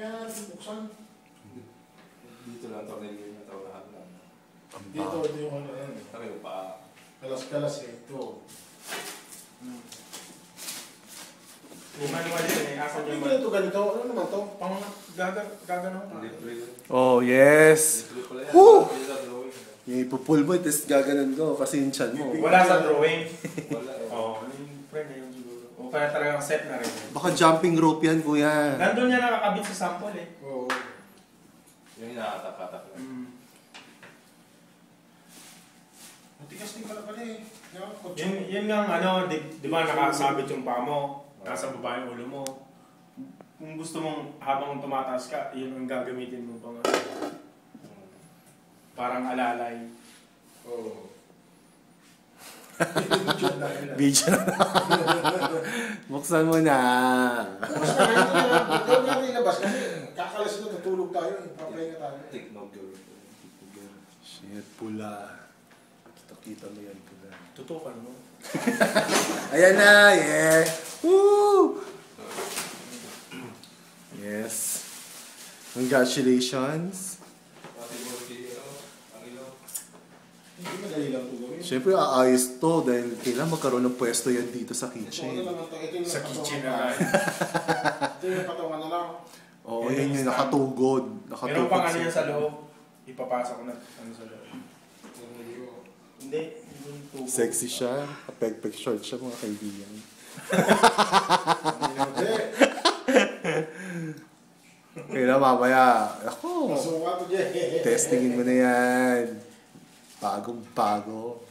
Mamaya buksan. Dito lang ito, nililin na ito lahat lang. Dito yung ano yan. Tayo pa. Kalas-kalas eh. Ito. Yung manual yun eh, asa Hindi dyan ito ganito. Ano naman ito? pang gaganaw pa. Oh, yes. Woo! Yung ipupul mo, tapos gaganon ko kasi yung chan mo. Wala sa drawing. Wala. Oo, yung friend na yun siguro. O kaya talagang set na rin. Baka jumping rope yan, kuya. Nandun niya nakakabit sa sample eh. Oo. Yung nakatapatak lang. Matigas din pala eh. Yun nga ano, di ba nakasabit yung paa mo, nasa baba yung ulo mo. Kung gusto mong habang tumataas ka, yun ang gagamitin mo pang parang alalay. Oo. Video na. Buksan mo na. Buksan na rin. Ito na rin ilabas kasi kakalas ito, tutulog tayo. Papahinga tayo. Tiknog yun. Shit, pula. Kita mo yan, pula. Tutukan mo. Ayan na, yeah. Woo! Yes. Congratulations. Hindi madali lang ito gawin. Siyempre, aayos to dahil kailangan magkaroon ng pwesto yan dito sa kitchen. Sa kitchen na lang. Ito yung patungan na lang. Oo, yun yung nakatugod. Meron pang ano yan sa loob. Ipapasok ko na ano sa loob. Hindi. Sexy siya. Kapeg-peg short siya, mga kaibigan. Kaya mamaya, ako, Masuka to dyan. testingin mo na yan. Bagong-bago.